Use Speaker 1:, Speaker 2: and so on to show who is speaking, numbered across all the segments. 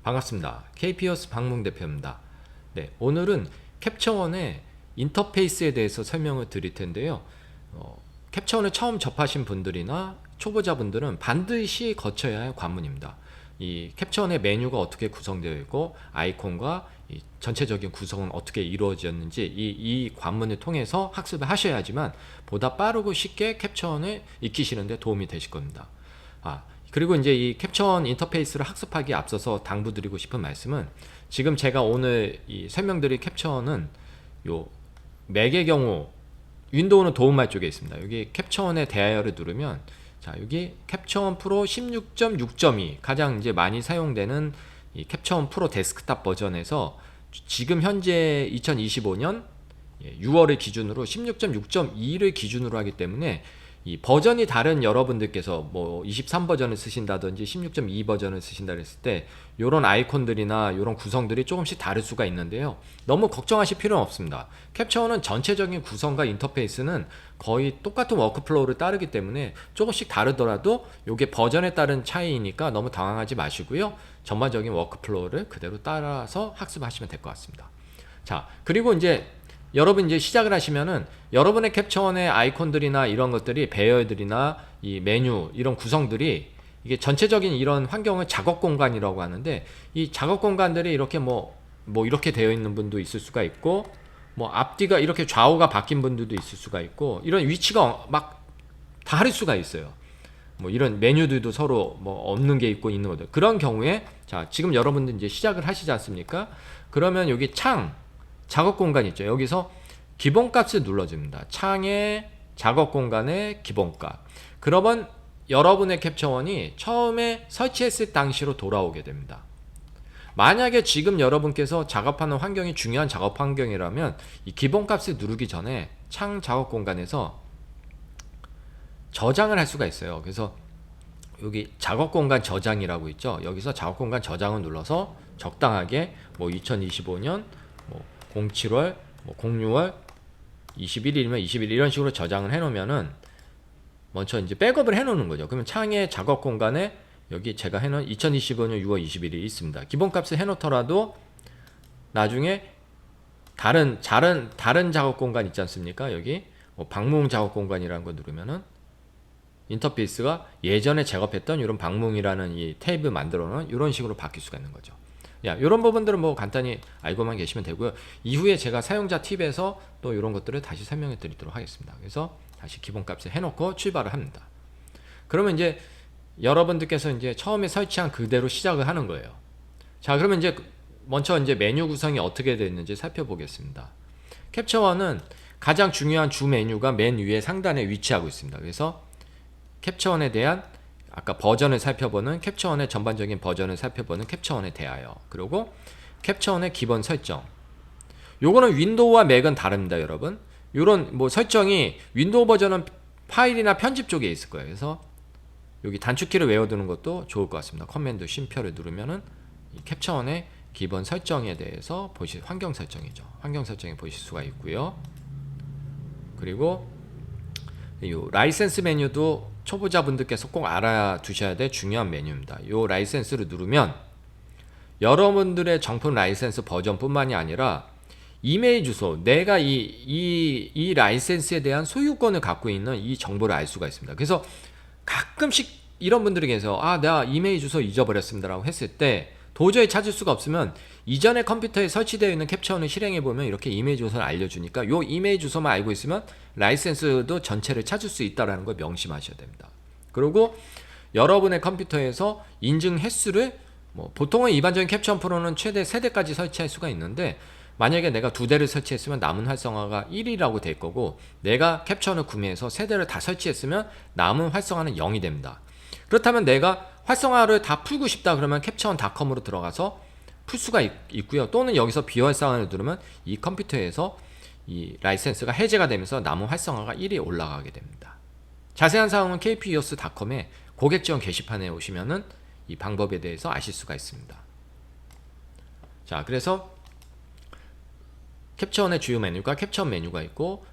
Speaker 1: 반갑습니다. KPOS 박문 대표입니다. 네, 오늘은 캡처원의 인터페이스에 대해서 설명을 드릴 텐데요. 캡처원을 처음 접하신 분들이나 초보자분들은 반드시 거쳐야 할 관문입니다. 이 캡처원의 메뉴가 어떻게 구성되어 있고 아이콘과 이 전체적인 구성은 어떻게 이루어졌는지 이 관문을 통해서 학습을 하셔야지만 보다 빠르고 쉽게 캡처원을 익히시는 데 도움이 되실 겁니다. 그리고 이제 이 캡처원 인터페이스를 학습하기에 앞서서 당부드리고 싶은 말씀은, 지금 제가 오늘 이 설명드릴 캡처원은 요 맥의 경우 윈도우는 도움말 쪽에 있습니다. 여기 캡처원의 대화열을 누르면, 자, 여기 캡처원 프로 16.6.2 가장 이제 많이 사용되는 이 캡처원 프로 데스크탑 버전에서 지금 현재 2025년 6월을 기준으로 16.6.2를 기준으로 하기 때문에 이 버전이 다른 여러분들께서 뭐 23 버전을 쓰신다든지 16.2 버전을 쓰신다 그랬을 때 요런 아이콘들이나 요런 구성들이 조금씩 다를 수가 있는데요, 너무 걱정하실 필요는 없습니다. 캡처원은 전체적인 구성과 인터페이스는 거의 똑같은 워크플로우를 따르기 때문에 조금씩 다르더라도 요게 버전에 따른 차이니까 너무 당황하지 마시고요, 전반적인 워크플로우를 그대로 따라서 학습하시면 될 것 같습니다. 자, 그리고 이제 여러분 이제 시작을 하시면은 여러분의 캡처원의 아이콘들이나 이런 것들이 배열들이나 이 메뉴 이런 구성들이 이게 전체적인 이런 환경을 작업 공간이라고 하는데, 이 작업 공간들이 이렇게 뭐 이렇게 되어 있는 분도 있을 수가 있고, 뭐 앞뒤가 이렇게 좌우가 바뀐 분들도 있을 수가 있고, 이런 위치가 막 다를 수가 있어요. 뭐 이런 메뉴들도 서로 뭐 없는 게 있고 있는 것들, 그런 경우에 자, 지금 여러분들 이제 시작을 하시지 않습니까? 그러면 여기 창 작업 공간 있죠. 여기서 기본값을 눌러줍니다. 창의 작업 공간의 기본값. 그러면 여러분의 캡처원이 처음에 설치했을 당시로 돌아오게 됩니다. 만약에 지금 여러분께서 작업하는 환경이 중요한 작업 환경이라면 이 기본값을 누르기 전에 창 작업 공간에서 저장을 할 수가 있어요. 그래서 여기 작업 공간 저장이라고 있죠. 여기서 작업 공간 저장을 눌러서 적당하게 뭐 2025년 뭐 07월, 뭐 06월, 21일이면 21일 이런 식으로 저장을 해놓으면은 먼저 이제 백업을 해놓는 거죠. 그러면 창의 작업 공간에 여기 제가 해놓은 2025년 6월 21일이 있습니다. 기본값을 해놓더라도 나중에 다른 작업 공간 있지 않습니까? 여기 뭐 방문 작업 공간이라는 거 누르면은 인터페이스가 예전에 작업했던 이런 방문이라는 이 탭을 만들어 놓은 이런 식으로 바뀔 수가 있는 거죠. 이런 부분들은 뭐 간단히 알고만 계시면 되고요. 이후에 제가 사용자 팁에서 또 이런 것들을 다시 설명해 드리도록 하겠습니다. 그래서 다시 기본값을 해놓고 출발을 합니다. 그러면 이제 여러분들께서 이제 처음에 설치한 그대로 시작을 하는 거예요. 자, 그러면 이제 먼저 이제 메뉴 구성이 어떻게 되어 있는지 살펴보겠습니다. 캡처원은 가장 중요한 주 메뉴가 맨 위에 상단에 위치하고 있습니다. 그래서 캡처원에 대한 아까 버전을 살펴보는 캡처원의 전반적인 버전을 살펴보는 캡처원에 대하여, 그리고 캡처원의 기본 설정. 요거는 윈도우와 맥은 다릅니다, 여러분. 요런 뭐 설정이 윈도우 버전은 파일이나 편집 쪽에 있을 거예요. 그래서 여기 단축키를 외워두는 것도 좋을 것 같습니다. 커맨드 쉼표를 누르면은 이 캡처원의 기본 설정에 대해서 환경 설정이죠. 환경 설정에 보실 수가 있고요. 그리고 이 라이센스 메뉴도 초보자분들께서 꼭 알아두셔야 될 중요한 메뉴입니다. 이 라이센스를 누르면 여러분들의 정품 라이센스 버전뿐만이 아니라 이메일 주소, 내가 이 라이센스에 대한 소유권을 갖고 있는 이 정보를 알 수가 있습니다. 그래서 가끔씩 이런 분들이 계세요. 내가 이메일 주소 잊어버렸습니다 라고 했을 때 도저히 찾을 수가 없으면 이전에 컴퓨터에 설치되어 있는 캡처원을 실행해보면 이렇게 이메일 주소를 알려주니까 요 이메일 주소만 알고 있으면 라이센스도 전체를 찾을 수 있다는 걸 명심하셔야 됩니다. 그리고 여러분의 컴퓨터에서 인증 횟수를 뭐 보통은 일반적인 캡처원 프로는 최대 3대까지 설치할 수가 있는데, 만약에 내가 2대를 설치했으면 남은 활성화가 1이라고 될 거고, 내가 캡처원을 구매해서 3대를 다 설치했으면 남은 활성화는 0이 됩니다. 그렇다면 내가 활성화를 다 풀고 싶다 그러면 캡처원닷컴으로 들어가서 풀 수가 있고요. 또는 여기서 비활성화를 누르면 이 컴퓨터에서 이 라이센스가 해제가 되면서 남은 활성화가 1이 올라가게 됩니다. 자세한 사항은 kpos.com의 고객 지원 게시판에 오시면은 이 방법에 대해서 아실 수가 있습니다. 자, 그래서 캡처원의 주요 메뉴가 캡처원 메뉴가 있고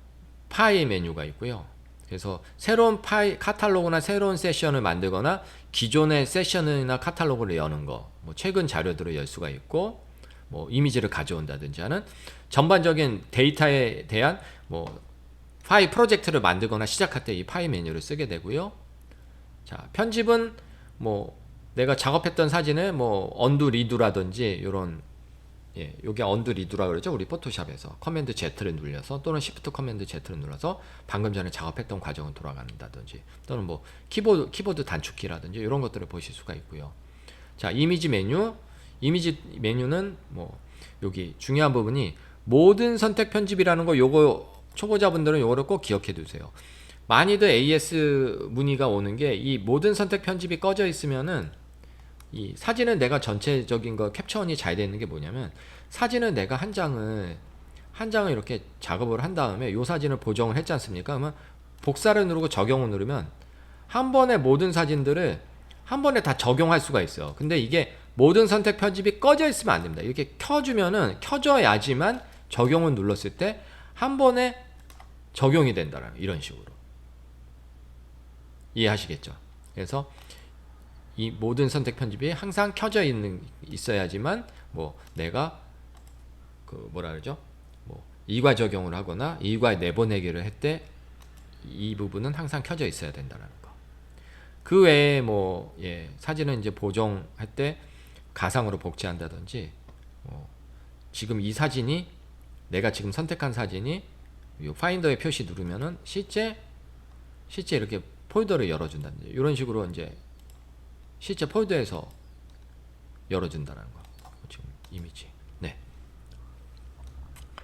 Speaker 1: 파일 메뉴가 있고요. 그래서 새로운 카탈로그나 새로운 세션을 만들거나 기존의 세션이나 카탈로그를 여는 거, 뭐 최근 자료들을 열 수가 있고, 뭐 이미지를 가져온다든지 하는 전반적인 데이터에 대한 뭐 파일 프로젝트를 만들거나 시작할 때 이 파일 메뉴를 쓰게 되고요. 자, 편집은 뭐 내가 작업했던 사진을 뭐 언두 리두라든지 이런, 예, 요게 언두 리두라 그러죠. 우리 포토샵에서 커맨드 Z를 눌려서 또는 Shift 커맨드 Z를 눌러서 방금 전에 작업했던 과정을 돌아간다든지, 또는 뭐 키보드 단축키라든지 이런 것들을 보실 수가 있고요. 자, 이미지 메뉴는 뭐 여기 중요한 부분이 모든 선택 편집이라는 거, 요거 초보자분들은 요거를 꼭 기억해 두세요. 많이들 AS 문의가 오는 게 이 모든 선택 편집이 꺼져 있으면은 이 사진은 내가 전체적인 거 캡처원이 잘 되어 있는 게 뭐냐면, 사진은 내가 한 장을 이렇게 작업을 한 다음에 요 사진을 보정을 했지 않습니까? 그러면 복사를 누르고 적용을 누르면 한 번에 모든 사진들을 한 번에 다 적용할 수가 있어요. 근데 이게 모든 선택 편집이 꺼져 있으면 안 됩니다. 이렇게 켜주면은, 켜줘야지만 적용을 눌렀을 때 한 번에 적용이 된다라는, 이런 식으로 이해하시겠죠? 그래서 이 모든 선택 편집이 항상 켜져 있어야지만 뭐 내가 그 뭐라 그러죠? 뭐 일괄 적용을 하거나 일괄 내보내기를 할 때 이 부분은 항상 켜져 있어야 된다는 거. 그 외에 뭐, 예, 사진은 이제 보정할 때 가상으로 복제한다든지, 지금 이 사진이, 내가 지금 선택한 사진이 요 파인더의 표시 누르면은 실제 이렇게 폴더를 열어준다든지, 이런 식으로 이제 실제 폴더에서 열어준다는 거. 지금 이미지. 네.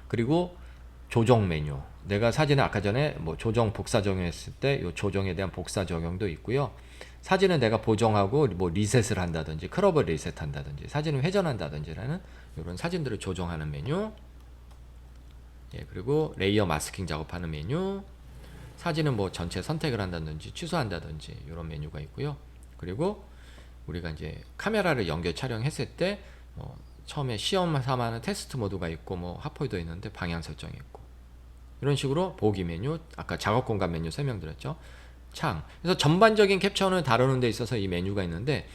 Speaker 1: 그리고 조정 메뉴. 내가 사진을 아까 전에 뭐 조정 복사 적용했을 때 이 조정에 대한 복사 적용도 있고요. 사진은 내가 보정하고 뭐 리셋을 한다든지, 크롭을 리셋한다든지, 사진을 회전한다든지라는 이런 사진들을 조정하는 메뉴. 예, 그리고 레이어 마스킹 작업하는 메뉴. 사진은 뭐 전체 선택을 한다든지 취소한다든지 이런 메뉴가 있고요. 그리고 우리가 이제 카메라를 연결 촬영했을 때 처음에 시험 삼아는 테스트 모드가 있고, 뭐 핫폴더 있는데 방향 설정이 있고, 이런 식으로 보기 메뉴, 아까 작업 공간 메뉴 설명드렸죠. 창. 그래서 전반적인 캡처를 다루는 데 있어서 이 메뉴가 있는데,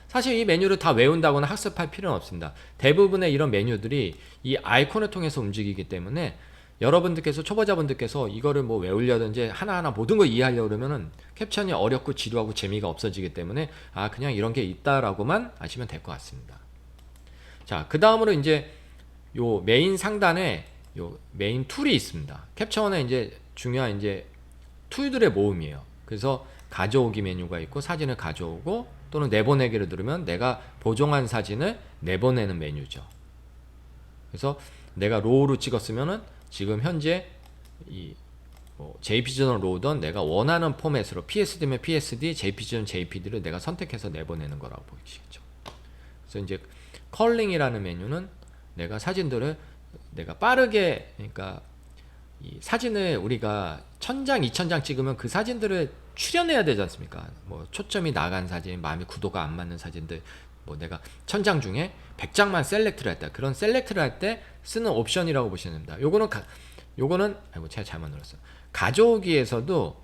Speaker 1: 사실 이 메뉴를 다 외운다거나 학습할 필요는 없습니다. 대부분의 이런 메뉴들이 이 아이콘을 통해서 움직이기 때문에 여러분들께서, 초보자분들께서 이거를 뭐 외우려든지 하나하나 모든 걸 이해하려고 그러면은 캡처이 어렵고 지루하고 재미가 없어지기 때문에, 아, 그냥 이런 게 있다라고만 아시면 될 것 같습니다. 자, 그 다음으로 이제 요 메인 상단에 요 메인 툴이 있습니다. 캡처원의 이제 중요한 이제 툴들의 모음이에요. 그래서 가져오기 메뉴가 있고, 사진을 가져오고 또는 내보내기를 누르면 내가 보정한 사진을 내보내는 메뉴죠. 그래서 내가 로우로 찍었으면은 지금 현재 이 JPG든 로우든 내가 원하는 포맷으로, PSD면 PSD, JPG는 JPD를 내가 선택해서 내보내는 거라고 보시겠죠. 그래서 이제 컬링이라는 메뉴는 내가 사진들을 내가 빠르게, 그러니까 이 사진을 우리가 1000장, 2000장 찍으면 그 사진들을 추려내야 되지 않습니까? 뭐 초점이 나간 사진, 마음의 구도가 안 맞는 사진들, 뭐 내가 1000장 중에 100장만 셀렉트를 했다. 그런 셀렉트를 할 때 쓰는 옵션이라고 보시면 됩니다. 요거는 아이고 제가 잘못 눌렀어요. 가져오기에서도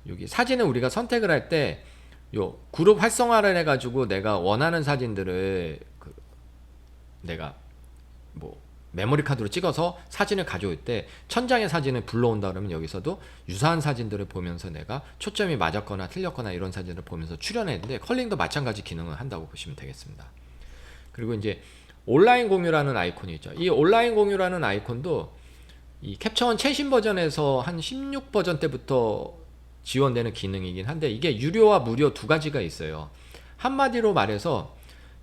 Speaker 1: 여기 사진을 우리가 선택을 할 때 요 그룹 활성화를 해가지고 내가 원하는 사진들을 내가 뭐 메모리 카드로 찍어서 사진을 가져올 때 1000장의 사진을 불러온다 그러면 여기서도 유사한 사진들을 보면서 내가 초점이 맞았거나 틀렸거나 이런 사진을 보면서 추려내는데, 컬링도 마찬가지 기능을 한다고 보시면 되겠습니다. 그리고 이제 온라인 공유라는 아이콘이 있죠. 이 온라인 공유라는 아이콘도 이 캡처원 최신 버전에서 한 16 버전 때부터 지원되는 기능이긴 한데, 이게 유료와 무료 두 가지가 있어요. 한마디로 말해서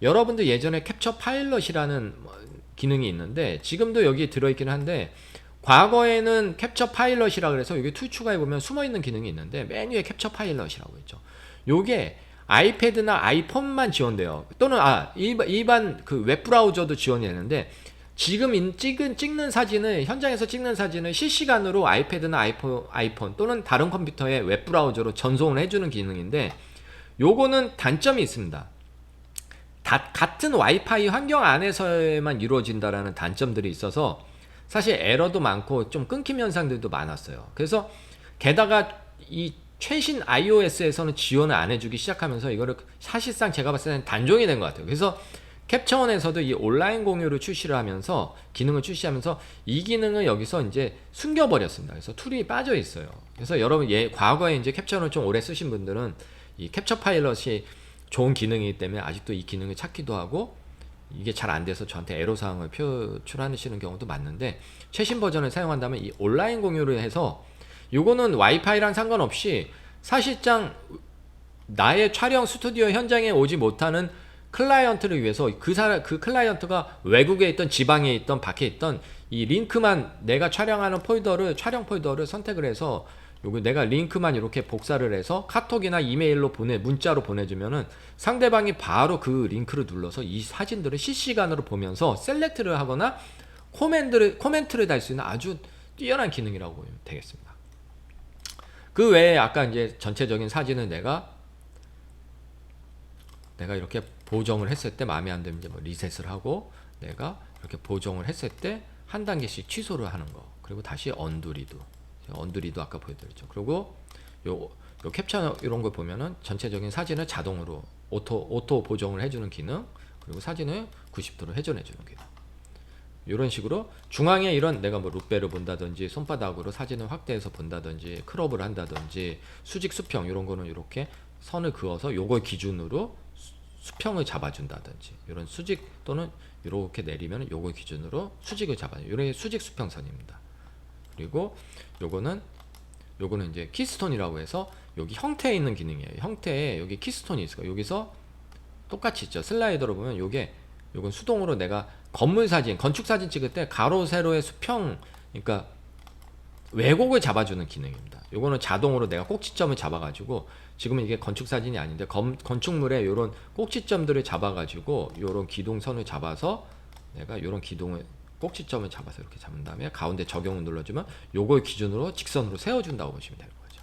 Speaker 1: 여러분들 예전에 캡처 파일럿이라는 기능이 있는데, 지금도 여기 들어있긴 한데, 과거에는 캡처 파일럿이라 그래서 여기 툴 추가해보면 숨어있는 기능이 있는데 메뉴에 capture pilot이라고 있죠. 요게 아이패드나 아이폰만 지원돼요. 또는 일반 그 웹브라우저도 지원이 되는데, 지금 찍는 사진을, 현장에서 찍는 사진을 실시간으로 아이패드나 아이폰 또는 다른 컴퓨터에 웹브라우저로 전송을 해주는 기능인데, 요거는 단점이 있습니다. 같은 와이파이 환경 안에서만 이루어진다라는 단점들이 있어서 사실 에러도 많고 좀 끊김 현상들도 많았어요. 그래서 게다가 이 최신 iOS에서는 지원을 안 해주기 시작하면서 이거를 사실상 제가 봤을 때는 단종이 된 것 같아요. 그래서 캡처원에서도 이 온라인 공유를 출시를 하면서 기능을 출시하면서 이 기능을 여기서 이제 숨겨버렸습니다. 그래서 툴이 빠져 있어요. 그래서 여러분 과거에 이제 캡처원을 좀 오래 쓰신 분들은 이 캡처 파일럿이 좋은 기능이기 때문에 아직도 이 기능을 찾기도 하고 이게 잘 안 돼서 저한테 애로사항을 표출하시는 경우도 많은데 최신 버전을 사용한다면 이 온라인 공유를 해서 요거는 와이파이랑 상관없이 사실상 나의 촬영 스튜디오 현장에 오지 못하는 클라이언트를 위해서 그 클라이언트가 외국에 있던 지방에 있던 밖에 있던 이 링크만 내가 촬영하는 촬영 폴더를 선택을 해서 요거 내가 링크만 이렇게 복사를 해서 카톡이나 이메일로 문자로 보내주면은 상대방이 바로 그 링크를 눌러서 이 사진들을 실시간으로 보면서 셀렉트를 하거나 코멘트를 달 수 있는 아주 뛰어난 기능이라고 보면 되겠습니다. 그 외에 아까 이제 전체적인 사진은 내가 이렇게 보정을 했을 때 마음에 안 들면 이제 뭐 리셋을 하고 내가 이렇게 보정을 했을 때 한 단계씩 취소를 하는 거, 그리고 다시 언두리도 아까 보여드렸죠. 그리고 요 캡처 이런 걸 보면은 전체적인 사진을 자동으로 오토 보정을 해주는 기능, 그리고 사진을 90도로 회전해주는 기능. 이런 식으로 중앙에 이런 내가 뭐 룩배를 본다든지 손바닥으로 사진을 확대해서 본다든지 크롭을 한다든지 수직 수평 이런 거는 이렇게 선을 그어서 요걸 기준으로 수평을 잡아준다든지 이런 수직 또는 이렇게 내리면 요걸 기준으로 수직을 잡아요. 이런 수직 수평선입니다. 그리고 요거는 이제 키스톤이라고 해서 여기 형태에 있는 기능이에요. 형태에 여기 키스톤이 있어요. 여기서 똑같이 있죠. 슬라이더로 보면 요건 수동으로 내가 건물 사진, 건축 사진 찍을 때 가로 세로의 수평, 그러니까 왜곡을 잡아주는 기능입니다. 요거는 자동으로 내가 꼭지점을 잡아가지고 지금은 이게 건축 사진이 아닌데 건축물에 요런 꼭지점들을 잡아가지고 요런 기둥선을 잡아서 내가 요런 꼭지점을 잡아서 이렇게 잡은 다음에 가운데 적용을 눌러주면 요걸 기준으로 직선으로 세워준다고 보시면 되는 거죠.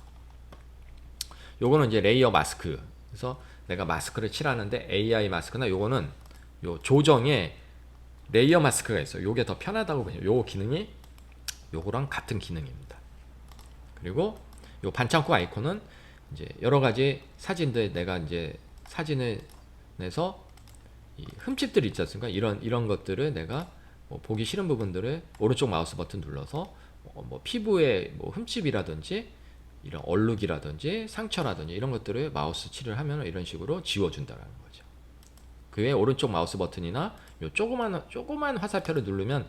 Speaker 1: 요거는 이제 레이어 마스크. 그래서 내가 마스크를 칠하는데 AI 마스크나 요거는 요 조정에 레이어 마스크가 있어요. 요게 더 편하다고 보시면 요 기능이 요거랑 같은 기능입니다. 그리고 요 반창고 아이콘은 이제 여러 가지 사진들 내가 이제 사진을 내서 이 흠집들이 있지 않습니까? 이런 것들을 내가 뭐 보기 싫은 부분들을 오른쪽 마우스 버튼 눌러서 뭐 피부에 뭐 흠집이라든지 이런 얼룩이라든지 상처라든지 이런 것들을 마우스 칠을 하면 이런 식으로 지워준다라는 거죠. 그 외에 오른쪽 마우스 버튼이나 요 조그만 화살표를 누르면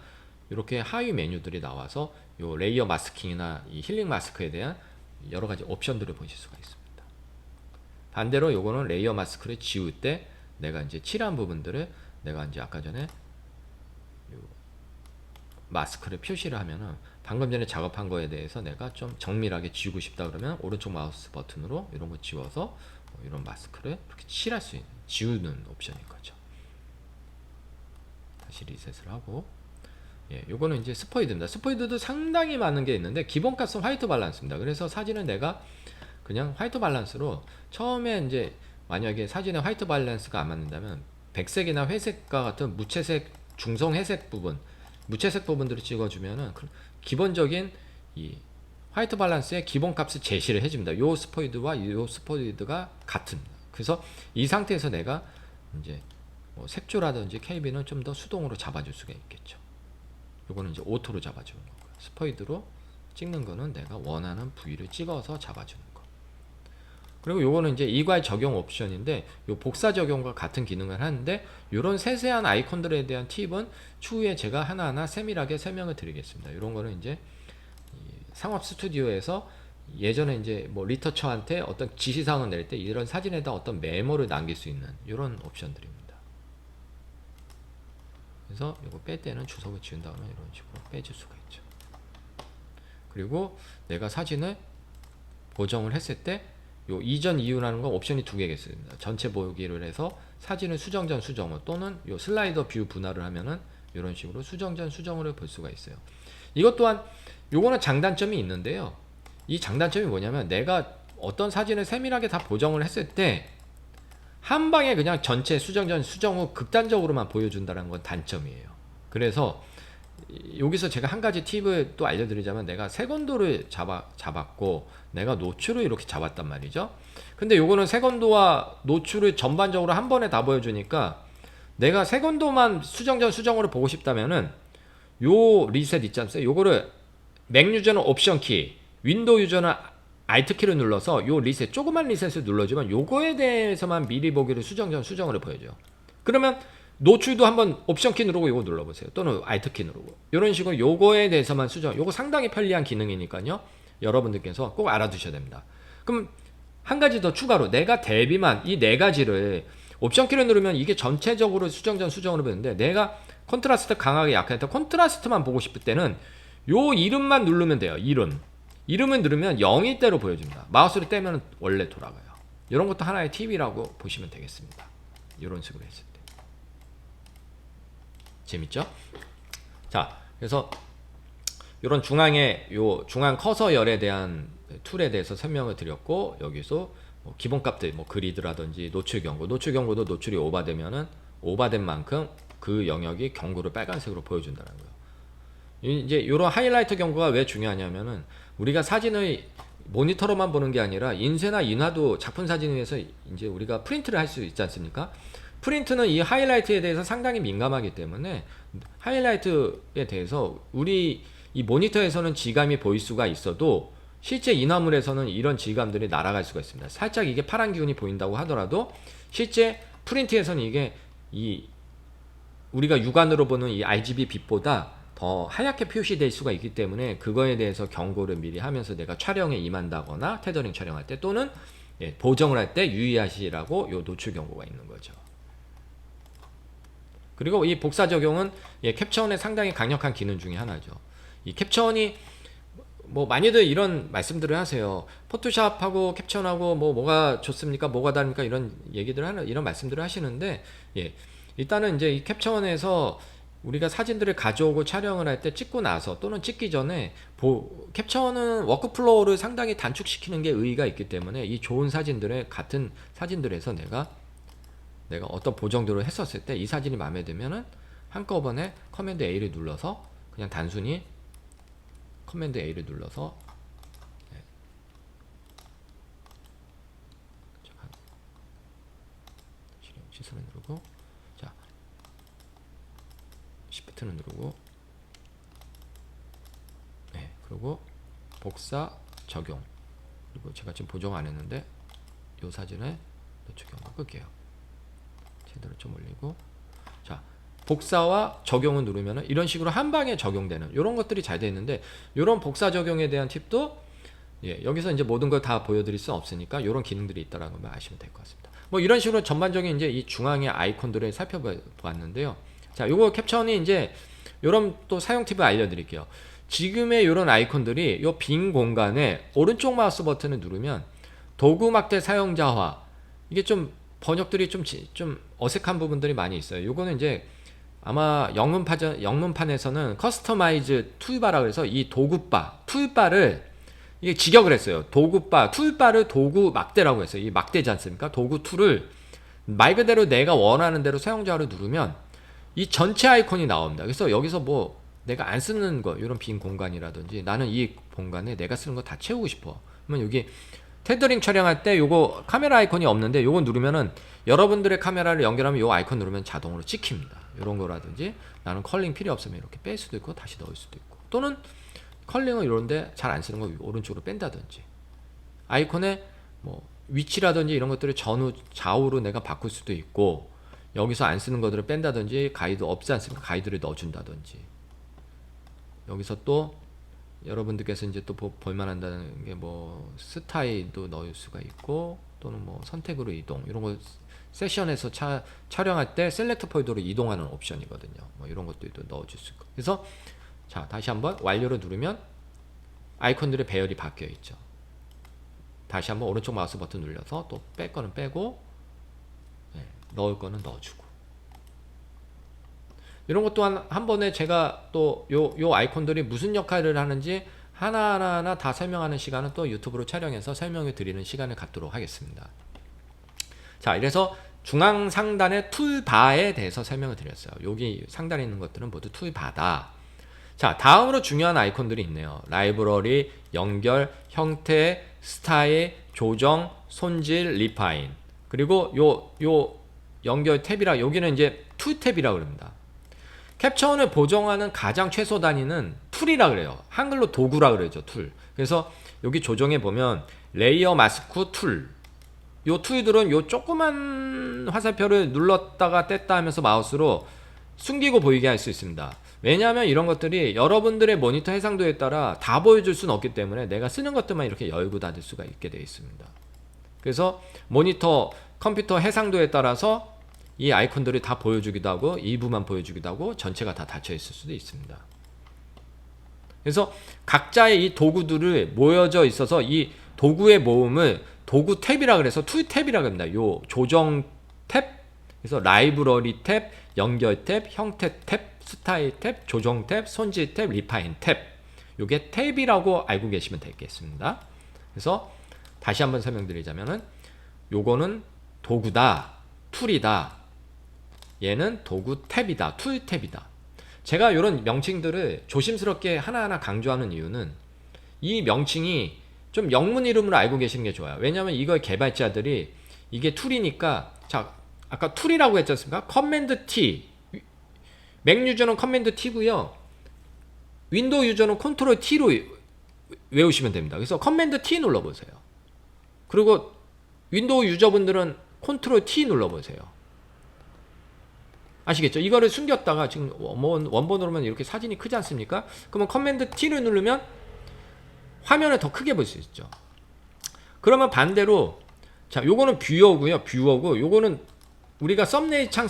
Speaker 1: 이렇게 하위 메뉴들이 나와서 요 레이어 마스킹이나 이 힐링 마스크에 대한 여러 가지 옵션들을 보실 수가 있습니다. 반대로 요거는 레이어 마스크를 지울 때 내가 이제 칠한 부분들을 내가 이제 아까 전에 요 마스크를 표시를 하면은 방금 전에 작업한 거에 대해서 내가 좀 정밀하게 지우고 싶다 그러면 오른쪽 마우스 버튼으로 이런 거 지워서 이런 마스크를 이렇게 칠할 수 있는 지우는 옵션인 거죠. 다시 리셋을 하고 요거는 이제 스포이드입니다. 스포이드도 상당히 많은 게 있는데 기본값은 화이트 밸런스입니다. 그래서 사진은 내가 그냥 화이트 밸런스로 처음에 이제 만약에 사진에 화이트 밸런스가 안 맞는다면 백색이나 회색과 같은 무채색, 중성 회색 부분, 무채색 부분들을 찍어주면은 기본적인 이 화이트 밸런스의 기본값을 제시를 해줍니다. 요 스포이드와 요 스포이드가 같은. 그래서 이 상태에서 내가 이제 뭐 색조라든지 KB는 좀 더 수동으로 잡아줄 수가 있겠죠. 요거는 이제 오토로 잡아주는 거고요. 스포이드로 찍는 거는 내가 원하는 부위를 찍어서 잡아주는 거. 그리고 요거는 이제 이괄 적용 옵션인데 요 복사 적용과 같은 기능을 하는데 요런 세세한 아이콘들에 대한 팁은 추후에 제가 하나하나 세밀하게 설명을 드리겠습니다. 요런 거는 이제 상업 스튜디오에서 예전에 이제 뭐 리터처한테 어떤 지시사항을 낼 때 이런 사진에다 어떤 메모를 남길 수 있는 이런 옵션들입니다. 그래서 이거 뺄 때는 주석을 지운 다음에 이런 식으로 빼줄 수가 있죠. 그리고 내가 사진을 보정을 했을 때 요 이전 이후라는 건 옵션이 두 개가 있습니다. 전체 보기를 해서 사진을 수정 전 수정 후 또는 요 슬라이더 뷰 분할을 하면은 이런 식으로 수정 전 수정으로 볼 수가 있어요. 이것 또한 요거는 장단점이 있는데요. 이 장단점이 뭐냐면 내가 어떤 사진을 세밀하게 다 보정을 했을 때 한 방에 그냥 전체 수정 전 수정 후 극단적으로만 보여준다는 건 단점이에요. 그래서 여기서 제가 한 가지 팁을 또 알려드리자면 내가 세건도를 잡았고 내가 노출을 이렇게 잡았단 말이죠. 근데 요거는 세건도와 노출을 전반적으로 한 번에 다 보여주니까 내가 세건도만 수정전 수정으로 보고 싶다면은 요 리셋 있지 않습니까? 요거를 맥 유저는 옵션 키, 윈도우 유저는 알트 키를 눌러서 요 리셋, 조그만 리셋을 눌러주면 요거에 대해서만 미리 보기를 수정전 수정으로 보여줘요. 그러면 노출도 한번 옵션 키 누르고 요거 눌러보세요. 또는 알트 키 누르고. 이런 식으로 요거에 대해서만 수정. 요거 상당히 편리한 기능이니까요. 여러분들께서 꼭 알아두셔야 됩니다. 그럼 한 가지 더 추가로 내가 대비만 이 네 가지를 옵션 키를 누르면 이게 전체적으로 수정전 수정으로 보는데 내가 컨트라스트 강하게 약하게 컨트라스트만 보고 싶을 때는 요 이름만 누르면 돼요. 이름을 누르면 0일대로 보여줍니다. 마우스를 떼면 원래 돌아가요. 이런 것도 하나의 팁이라고 보시면 되겠습니다. 이런 식으로 했을 때 재밌죠? 자, 그래서 이런 중앙 커서 열에 대한 툴에 대해서 설명을 드렸고, 여기서 뭐 기본값들 뭐 그리드라든지 노출 경고도 노출이 오버되면은 오버된 만큼 그 영역이 경고를 빨간색으로 보여준다는 거예요. 이제 이런 하이라이트 경고가 왜 중요하냐면은 우리가 사진을 모니터로만 보는 게 아니라 인쇄나 인화도 작품 사진을 위해서 이제 우리가 프린트를 할 수 있지 않습니까? 프린트는 이 하이라이트에 대해서 상당히 민감하기 때문에 하이라이트에 대해서 우리 이 모니터에서는 질감이 보일 수가 있어도 실제 인화물에서는 이런 질감들이 날아갈 수가 있습니다. 살짝 이게 파란 기운이 보인다고 하더라도 실제 프린트에서는 이게 우리가 육안으로 보는 이 RGB 빛보다 더 하얗게 표시될 수가 있기 때문에 그거에 대해서 경고를 미리 하면서 내가 촬영에 임한다거나 테더링 촬영할 때 또는 보정을 할 때 유의하시라고 요 노출 경고가 있는 거죠. 그리고 이 복사 적용은 캡처원의 상당히 강력한 기능 중에 하나죠. 이 캡처원이 뭐 많이들 이런 말씀들을 하세요. 포토샵하고 캡처원하고 뭐가 좋습니까? 뭐가 다릅니까? 이런 얘기들 이런 말씀들을 하시는데 일단은 이제 이 캡처원에서 우리가 사진들을 가져오고 촬영을 할 때 찍고 나서 또는 찍기 전에 캡처원은 워크플로우를 상당히 단축시키는 게 의의가 있기 때문에 이 좋은 사진들의 같은 사진들에서 내가 어떤 보정들을 했었을 때 이 사진이 마음에 들면은 한꺼번에 커맨드 A를 눌러서 그냥 단순히 커맨드 A를 눌러서 시선을 누르고 자 Shift는 누르고 그리고 복사 적용 그리고 제가 지금 보정 안 했는데 이 사진을 노출 경고 끌게요. 제대로 좀 올리고 자 복사와 적용을 누르면 이런 식으로 한 방에 적용되는 이런 것들이 잘 되어 있는데 이런 복사 적용에 대한 팁도 여기서 이제 모든 걸 다 보여드릴 수 없으니까 이런 기능들이 있다라는 걸 아시면 될 것 같습니다. 뭐 이런 식으로 전반적인 이제 이 중앙의 아이콘들을 살펴보았는데요. 자, 요거 캡처원이 이제 이런 또 사용 팁을 알려드릴게요. 지금의 이런 아이콘들이 요 빈 공간에 오른쪽 마우스 버튼을 누르면 도구 막대 사용자화 이게 좀 번역들이 좀 어색한 부분들이 많이 있어요. 요거는 이제 아마 영문판에서는 커스터마이즈 툴바라고 해서 이 툴바를 이게 직역을 했어요. 툴바를 도구 막대라고 했어요. 이 막대지 않습니까? 도구 툴을 말 그대로 내가 원하는 대로 사용자로 누르면 이 전체 아이콘이 나옵니다. 그래서 여기서 뭐 내가 안 쓰는 거 이런 빈 공간이라든지 나는 이 공간에 내가 쓰는 거 다 채우고 싶어. 그러면 여기 테더링 촬영할 때 요거 카메라 아이콘이 없는데 요거 누르면은 여러분들의 카메라를 연결하면 요 아이콘 누르면 자동으로 찍힙니다. 이런 거라든지 나는 컬링 필요 없으면 이렇게 뺄 수도 있고 다시 넣을 수도 있고 또는 컬링은 이런데 잘 안 쓰는 거 오른쪽으로 뺀다든지 아이콘의 뭐 위치라든지 이런 것들을 좌우로 내가 바꿀 수도 있고 여기서 안 쓰는 것들을 뺀다든지 가이드 없지 않습니까? 가이드를 넣어준다든지 여기서 또 여러분들께서 이제 또 볼만한다는 게 뭐 스타일도 넣을 수가 있고 또는 뭐 선택으로 이동 이런 거 세션에서 촬영할 때 셀렉트 폴더로 이동하는 옵션이거든요. 뭐 이런 것도 또 넣어줄 수 있고 그래서 자 다시 한번 완료를 누르면 아이콘들의 배열이 바뀌어 있죠. 다시 한번 오른쪽 마우스 버튼 눌러서 또 뺄 거는 빼고 넣을 거는 넣어주고 이런 것 또한 한 번에 제가 또 요 아이콘들이 무슨 역할을 하는지 하나하나 다 설명하는 시간은 또 유튜브로 촬영해서 설명해 드리는 시간을 갖도록 하겠습니다. 자, 이래서 중앙 상단의 툴바에 대해서 설명을 드렸어요. 여기 상단에 있는 것들은 모두 툴바다. 자, 다음으로 중요한 아이콘들이 있네요. 라이브러리, 연결, 형태, 스타일, 조정, 손질, 리파인. 그리고 요 연결 탭이라 여기는 이제 툴 탭이라고 그럽니다. 캡처원을 보정하는 가장 최소 단위는 툴이라 그래요. 한글로 도구라 그러죠. 툴. 그래서 여기 조정해 보면 레이어 마스크 툴. 요 툴들은 요 조그만 화살표를 눌렀다가 뗐다 하면서 마우스로 숨기고 보이게 할 수 있습니다. 왜냐하면 이런 것들이 여러분들의 모니터 해상도에 따라 다 보여줄 수는 없기 때문에 내가 쓰는 것들만 이렇게 열고 닫을 수가 있게 되어 있습니다. 그래서 모니터 컴퓨터 해상도에 따라서 이 아이콘들이 다 보여주기도 하고 일부만 보여주기도 하고 전체가 다 닫혀 있을 수도 있습니다. 그래서 각자의 이 도구들을 모여져 있어서 이 도구의 모음을 도구 탭이라 그래서 툴 탭이라고 합니다. 요 조정 탭, 그래서 라이브러리 탭, 연결 탭, 형태 탭, 스타일 탭, 조정 탭, 손질 탭, 리파인 탭. 요게 탭이라고 알고 계시면 되겠습니다. 그래서 다시 한번 설명드리자면은 요거는 도구다, 툴이다. 얘는 도구 탭이다, 툴 탭이다. 제가 이런 명칭들을 조심스럽게 하나하나 강조하는 이유는 이 명칭이 좀 영문 이름으로 알고 계시는 게 좋아요. 왜냐하면 이걸 개발자들이 이게 툴이니까, 자, 아까 툴이라고 했지 않습니까? 커맨드 T. 맥 유저는 커맨드 T고요. 윈도우 유저는 컨트롤 T로 외우시면 됩니다. 그래서 커맨드 T 눌러보세요. 그리고 윈도우 유저분들은 컨트롤 T 눌러보세요. 아시겠죠? 이거를 숨겼다가 지금 원본으로만 이렇게 사진이 크지 않습니까? 그러면 커맨드 T를 누르면 화면을 더 크게 볼 수 있죠. 그러면 반대로, 자, 요거는 뷰어고요. 뷰어고, 요거는 우리가 썸네일 창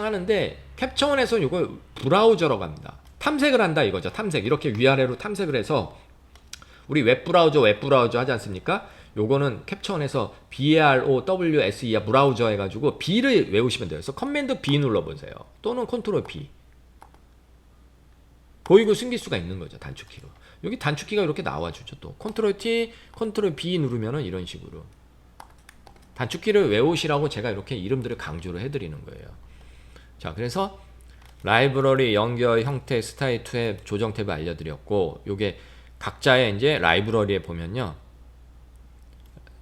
Speaker 1: 하는데 캡처원에서 요걸 브라우저라고 합니다. 탐색을 한다 이거죠. 탐색. 이렇게 위아래로 탐색을 해서 우리 웹브라우저 하지 않습니까? 요거는 캡처원에서 BROWSE 브라우저 해가지고 B를 외우시면 돼요. 그래서 커맨드 B 눌러보세요. 또는 컨트롤 B. 보이고 숨길 수가 있는 거죠. 단축키로. 여기 단축키가 이렇게 나와주죠. 또 컨트롤 T, 컨트롤 B 누르면은 이런 식으로 단축키를 외우시라고 제가 이렇게 이름들을 강조를 해드리는 거예요. 자, 그래서 라이브러리, 연결, 형태, 스타일 탭, 조정 탭을 알려드렸고, 요게 각자의 이제 라이브러리에 보면요,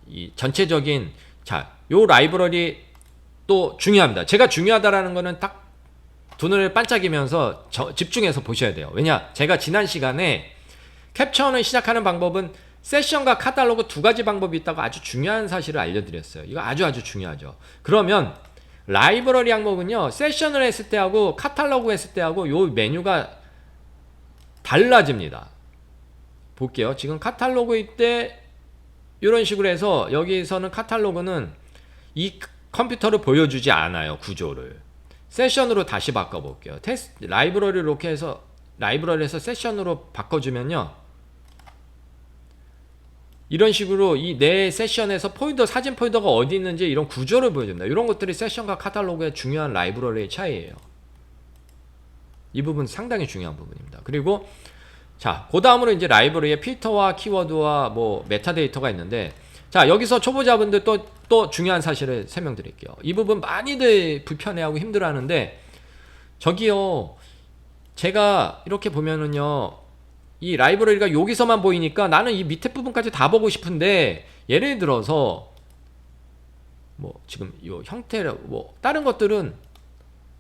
Speaker 1: 이 전체적인, 자, 요 라이브러리 또 중요합니다. 제가 중요하다라는 거는 딱 두 눈을 반짝이면서 집중해서 보셔야 돼요. 왜냐, 제가 지난 시간에 캡처원을 시작하는 방법은 세션과 카탈로그 두 가지 방법이 있다고 아주 중요한 사실을 알려드렸어요. 이거 아주 중요하죠. 그러면 라이브러리 항목은요, 세션을 했을 때하고 카탈로그 했을 때하고 요 메뉴가 달라집니다. 볼게요. 지금 카탈로그일 때 이런 식으로 해서 여기서는 카탈로그는 이 컴퓨터를 보여주지 않아요. 구조를. 세션으로 다시 바꿔볼게요. 라이브러리를 이렇게 해서 라이브러리에서 세션으로 바꿔주면요, 이런 식으로 이 내 세션에서 포인터, 사진 포인터가 어디 있는지 이런 구조를 보여줍니다. 이런 것들이 세션과 카탈로그의 중요한 라이브러리의 차이예요. 이 부분 상당히 중요한 부분입니다. 그리고 자, 그 다음으로 이제 라이브러리에 필터와 키워드와 뭐 메타데이터가 있는데, 자, 여기서 초보자분들 또 중요한 사실을 설명드릴게요. 이 부분 많이들 불편해하고 힘들어하는데, 저기요, 제가 이렇게 보면은요, 이 라이브러리가 여기서만 보이니까 나는 이 밑에 부분까지 다 보고 싶은데, 예를 들어서 뭐 지금 요 형태를 뭐 다른 것들은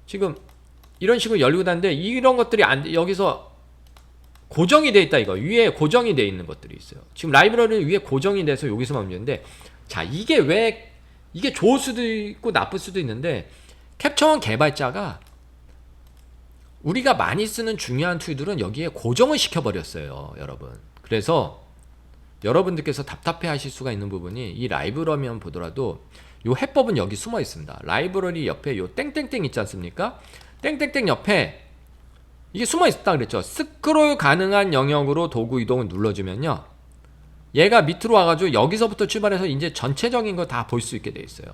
Speaker 1: 지금 이런 식으로 열리고 다는데, 이런 것들이 여기서 고정이 돼 있다. 이거 위에 고정이 돼 있는 것들이 있어요. 지금 라이브러리는 위에 고정이 돼서 여기서만 움직이는데, 자, 이게 왜, 이게 좋을 수도 있고 나쁠 수도 있는데, 캡처원 개발자가 우리가 많이 쓰는 중요한 툴들은 여기에 고정을 시켜버렸어요, 여러분. 그래서 여러분들께서 답답해 하실 수가 있는 부분이, 이 라이브러리만 보더라도 요 해법은 여기 숨어 있습니다. 라이브러리 옆에 요 땡땡땡 있지 않습니까? 땡땡땡 옆에 이게 숨어 있다 그랬죠. 스크롤 가능한 영역으로 도구 이동을 눌러주면요, 얘가 밑으로 와가지고 여기서부터 출발해서 이제 전체적인 거 다 볼 수 있게 돼 있어요.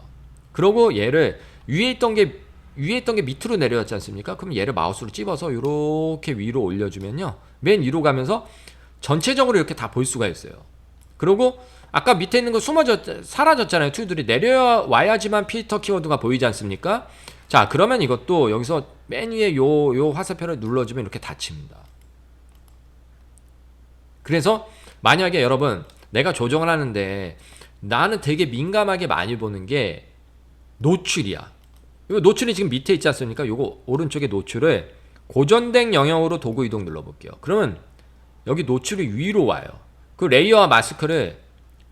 Speaker 1: 그리고 얘를 위에 있던 게 밑으로 내려왔지 않습니까? 그럼 얘를 마우스로 찝어서 이렇게 위로 올려주면요, 맨 위로 가면서 전체적으로 이렇게 다 볼 수가 있어요. 그리고 아까 밑에 있는 거 사라졌잖아요. 툴들이 내려와야지만 필터 키워드가 보이지 않습니까? 자, 그러면 이것도 여기서 맨 위에 요 화살표를 눌러주면 이렇게 닫힙니다. 그래서 만약에 여러분 내가 조정을 하는데 나는 되게 민감하게 많이 보는 게 노출이야. 이거 노출이 지금 밑에 있지 않습니까? 이거 오른쪽에 노출을 고정된 영역으로 도구 이동 눌러볼게요. 그러면 여기 노출이 위로 와요. 그 레이어와 마스크를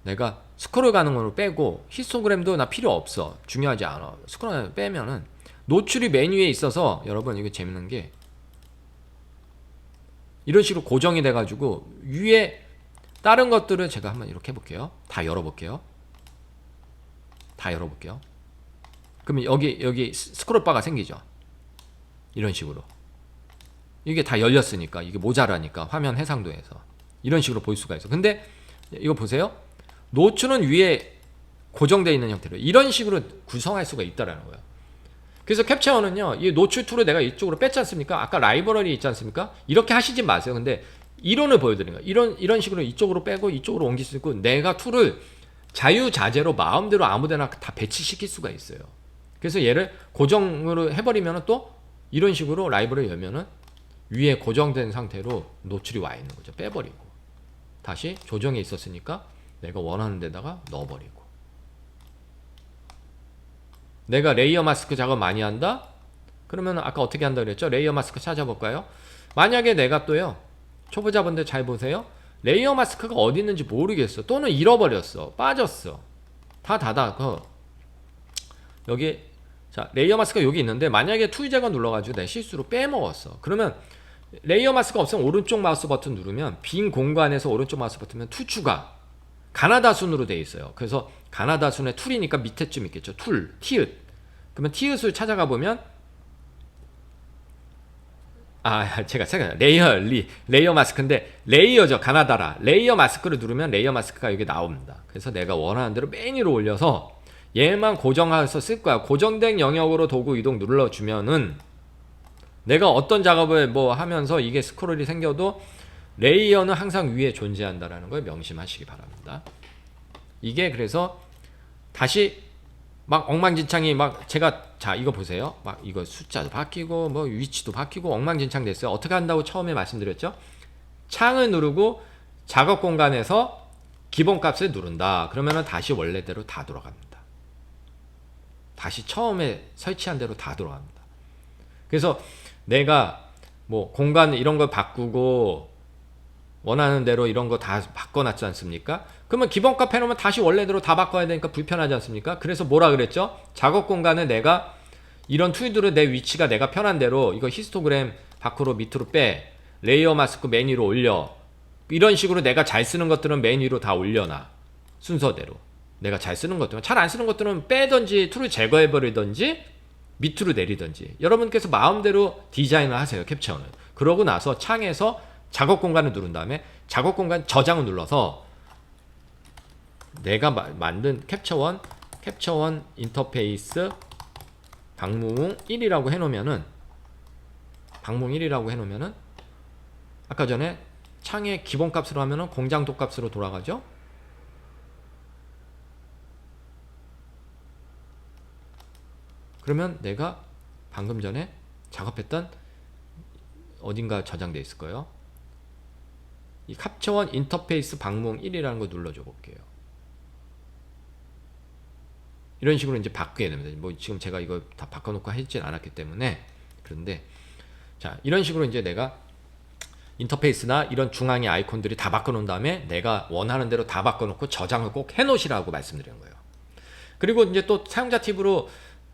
Speaker 1: 내가 스크롤 가는 걸로 빼고 히스토그램도 나 필요 없어. 중요하지 않아. 스크롤 빼면은 노출이 메뉴에 있어서 여러분 이거 재밌는 게 이런 식으로 고정이 돼가지고 위에 다른 것들을 제가 한번 이렇게 해볼게요. 다 열어볼게요. 다 열어볼게요. 그러면 여기 스크롤 바가 생기죠. 이런 식으로. 이게 다 열렸으니까 이게 모자라니까 화면 해상도에서 이런 식으로 볼 수가 있어. 근데 이거 보세요. 노출은 위에 고정되어 있는 형태로 이런 식으로 구성할 수가 있다라는 거예요. 그래서 캡처원은요, 이 노출 툴을 내가 이쪽으로 뺐지 않습니까? 아까 라이브러리 있지 않습니까? 이렇게 하시지 마세요. 근데 이론을 보여드리는 거예요. 이런 식으로 이쪽으로 빼고 이쪽으로 옮길 수 있고, 내가 툴을 자유자재로 마음대로 아무데나 다 배치시킬 수가 있어요. 그래서 얘를 고정으로 해버리면 또 이런 식으로 라이브러리 열면은 위에 고정된 상태로 노출이 와 있는 거죠. 빼버리고 다시 조정에 있었으니까 내가 원하는 데다가 넣어버리고. 내가 레이어 마스크 작업 많이 한다? 그러면 아까 어떻게 한다 그랬죠? 레이어 마스크 찾아볼까요? 만약에 내가 또요, 초보자분들 잘 보세요. 레이어 마스크가 어디 있는지 모르겠어. 또는 잃어버렸어. 빠졌어. 다 닫아. 여기, 자, 레이어 마스크가 여기 있는데 만약에 툴 제거 눌러가지고 내 실수로 빼먹었어. 그러면 레이어 마스크가 없으면 오른쪽 마우스 버튼 누르면 빈 공간에서 오른쪽 마우스 버튼면 툴 추가. 가나다 순으로 되어 있어요. 그래서 가나다 순의 툴이니까 밑에쯤 있겠죠. 툴, 티읕. 그러면 티읕을 찾아가 보면 제가 레이어 마스크인데 레이어죠. 가나다라. 레이어 마스크를 누르면 레이어 마스크가 여기 나옵니다. 그래서 내가 원하는 대로 맨 위로 올려서 얘만 고정해서 쓸 거야. 고정된 영역으로 도구 이동 눌러주면은 내가 어떤 작업을 뭐 하면서 이게 스크롤이 생겨도 레이어는 항상 위에 존재한다라는 걸 명심하시기 바랍니다. 이게 그래서 다시 막 엉망진창이 막 제가 자 이거 보세요. 막 이거 숫자도 바뀌고 뭐 위치도 바뀌고 엉망진창 됐어요. 어떻게 한다고 처음에 말씀드렸죠? 창을 누르고 작업 공간에서 기본값을 누른다. 그러면은 다시 원래대로 다 돌아갑니다. 다시 처음에 설치한 대로 다 돌아갑니다. 그래서 내가 뭐 공간 이런 걸 바꾸고 원하는 대로 이런 거 다 바꿔놨지 않습니까? 그러면 기본값 해놓으면 다시 원래대로 다 바꿔야 되니까 불편하지 않습니까? 그래서 뭐라 그랬죠? 작업 공간을 내가 이런 툴들을 내 위치가 내가 편한 대로 이거 히스토그램 밖으로 밑으로 빼, 레이어 마스크 맨 위로 올려, 이런 식으로 내가 잘 쓰는 것들은 맨 위로 다 올려놔. 순서대로 내가 잘 쓰는 것들은, 잘 안 쓰는 것들은 빼든지 툴을 제거해버리든지 밑으로 내리든지 여러분께서 마음대로 디자인을 하세요. 캡처는. 그러고 나서 창에서 작업 공간을 누른 다음에 작업 공간 저장을 눌러서 내가 만든 캡처원 인터페이스 방문 1이라고 해놓으면은 아까 전에 창의 기본값으로 하면은 공장도 값으로 돌아가죠. 그러면 내가 방금 전에 작업했던 어딘가 저장돼 있을 거예요. 이 캡처원 인터페이스 방문 1이라는 거 눌러줘 볼게요. 이런 식으로 이제 바꾸게 됩니다. 뭐 지금 제가 이거 다 바꿔놓고 하진 않았기 때문에. 그런데 자, 이런 식으로 이제 내가 인터페이스나 이런 중앙의 아이콘들이 다 바꿔놓은 다음에 내가 원하는 대로 다 바꿔놓고 저장을 꼭 해놓으시라고 말씀드리는 거예요. 그리고 이제 또 사용자 팁으로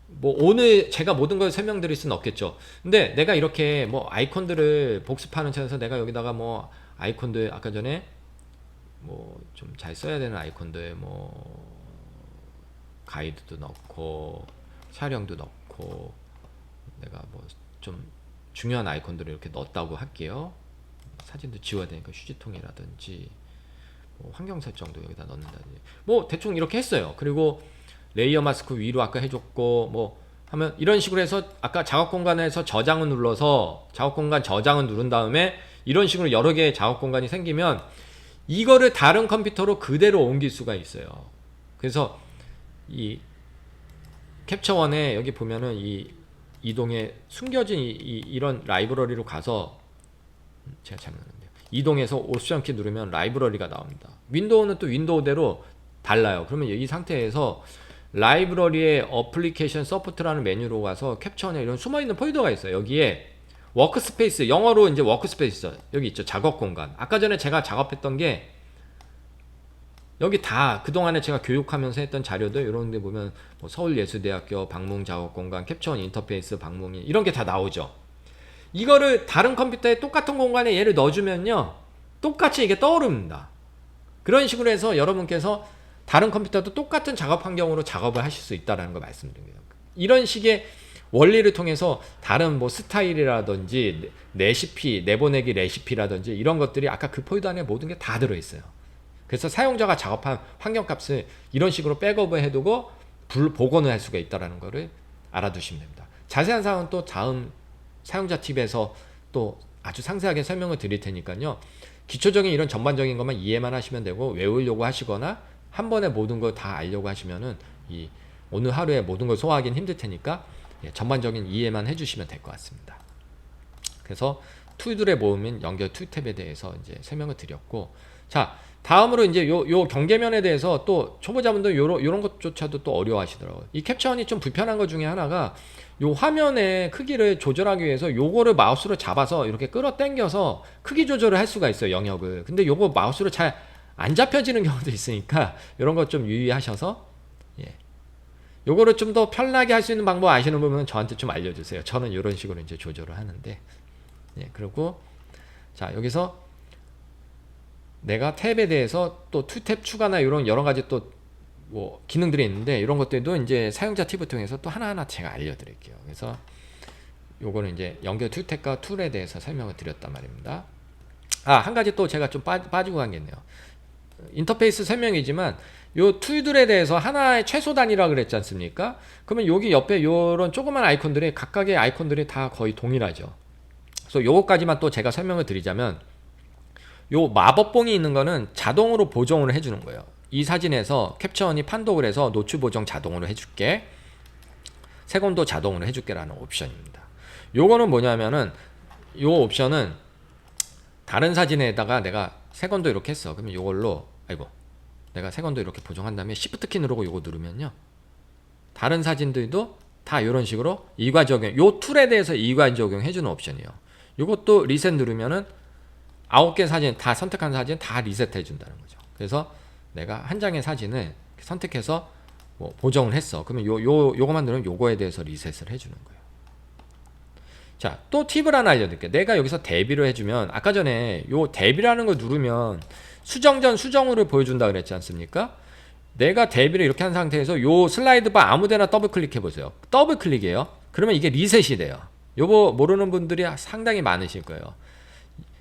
Speaker 1: 뭐 오늘 제가 모든 걸 설명드릴 수는 없겠죠. 근데 내가 이렇게 뭐 아이콘들을 복습하는 차에서 내가 여기다가 뭐 아이콘들 아까 전에 뭐 좀 잘 써야 되는 아이콘들 뭐 가이드도 넣고 촬영도 넣고 내가 뭐 좀 중요한 아이콘들을 이렇게 넣었다고 할게요. 사진도 지워야 되니까 휴지통이라든지 뭐 환경 설정도 여기다 넣는다든지 뭐 대충 이렇게 했어요. 그리고 레이어 마스크 위로 아까 해줬고 뭐 하면 이런 식으로 해서 아까 작업 공간에서 저장을 눌러서 작업 공간 저장을 누른 다음에 이런 식으로 여러 개의 작업 공간이 생기면 이거를 다른 컴퓨터로 그대로 옮길 수가 있어요. 그래서 이 캡처원에 여기 보면은 이 이동에 숨겨진 이런 라이브러리로 가서 제가 잘못했는데요. 이동해서 옵션 키 누르면 라이브러리가 나옵니다. 윈도우는 또 윈도우대로 달라요. 그러면 이 상태에서 라이브러리의 어플리케이션 서포트라는 메뉴로 가서 캡처나 이런 숨어있는 폴더가 있어요. 여기에 워크스페이스, 영어로 이제 워크스페이스 여기 있죠. 작업 공간. 아까 전에 제가 작업했던 게 여기 다 그동안에 제가 교육하면서 했던 자료들 이런 데 보면 뭐 서울예술대학교 방문 작업공간, 캡처원 인터페이스 방문이 이런 게 다 나오죠. 이거를 다른 컴퓨터에 똑같은 공간에 얘를 넣어주면요 똑같이 이게 떠오릅니다. 그런 식으로 해서 여러분께서 다른 컴퓨터도 똑같은 작업 환경으로 작업을 하실 수 있다는 걸 말씀드립니다. 이런 식의 원리를 통해서 다른 뭐 스타일이라든지 레시피, 내보내기 레시피라든지 이런 것들이 아까 그 폴더 안에 모든 게 다 들어있어요. 그래서 사용자가 작업한 환경값을 이런 식으로 백업을 해두고 복원을 할 수가 있다는 것을 알아두시면 됩니다. 자세한 사항은 또 다음 사용자 팁에서 또 아주 상세하게 설명을 드릴 테니까요. 기초적인 이런 전반적인 것만 이해만 하시면 되고 외우려고 하시거나 한 번에 모든 걸 다 알려고 하시면은 이 오늘 하루에 모든 걸 소화하기는 힘들 테니까 전반적인 이해만 해주시면 될 것 같습니다. 그래서 툴들의 모음인 연결 툴 탭에 대해서 이제 설명을 드렸고, 자 다음으로 이제 요 경계면에 대해서 또 초보자분들 요런 것조차도 또 어려워하시더라고요. 이 캡처원이 좀 불편한 것 중에 하나가 요 화면의 크기를 조절하기 위해서 요거를 마우스로 잡아서 이렇게 끌어당겨서 크기 조절을 할 수가 있어요, 영역을. 근데 요거 마우스로 잘 안 잡혀지는 경우도 있으니까 이런 것 좀 유의하셔서 요거를 좀 더 편하게 할 수 있는 방법 아시는 분은 저한테 좀 알려주세요. 저는 이런 식으로 이제 조절을 하는데, 그리고 자 여기서 내가 탭에 대해서 또 툴탭 추가나 이런 여러 가지 또 뭐 기능들이 있는데 이런 것들도 이제 사용자 팁을 통해서 또 하나하나 제가 알려드릴게요. 그래서 요거는 이제 연결 툴탭과 툴에 대해서 설명을 드렸단 말입니다. 한 가지 또 제가 좀 빠지고 간 게 있네요. 인터페이스 설명이지만 요 툴들에 대해서 하나의 최소 단위라 그랬지 않습니까? 그러면 여기 옆에 요런 조그만 아이콘들이 각각의 아이콘들이 다 거의 동일하죠. 그래서 요거까지만 또 제가 설명을 드리자면 요 마법봉이 있는 거는 자동으로 보정을 해주는 거예요. 이 사진에서 캡처원이 판독을 해서 노출 보정 자동으로 해줄게, 색온도 자동으로 해줄게 라는 옵션입니다. 요거는 뭐냐면은 요 옵션은 다른 사진에다가 내가 색온도 이렇게 했어. 그러면 요걸로 내가 색온도 이렇게 보정한 다음에 Shift 키 누르고 요거 누르면요 다른 사진들도 다 이런 식으로 이관 적용, 요 툴에 대해서 이관 적용 해주는 옵션이에요. 요것도 리셋 누르면은 9개 사진 다 선택한 사진 다 리셋 해준다는 거죠. 그래서 내가 한 장의 사진을 선택해서 뭐 보정을 했어. 그러면 요거만 누르면 요거에 대해서 리셋을 해주는 거예요. 자, 또 팁을 하나 알려드릴게요. 내가 여기서 대비를 해주면 아까 전에 요 대비라는 걸 누르면 수정 전 수정 후를 보여준다 그랬지 않습니까? 내가 대비를 이렇게 한 상태에서 요 슬라이드 바 아무데나 더블 클릭해 보세요. 더블 클릭이에요. 그러면 이게 리셋이 돼요. 요거 모르는 분들이 상당히 많으실 거예요.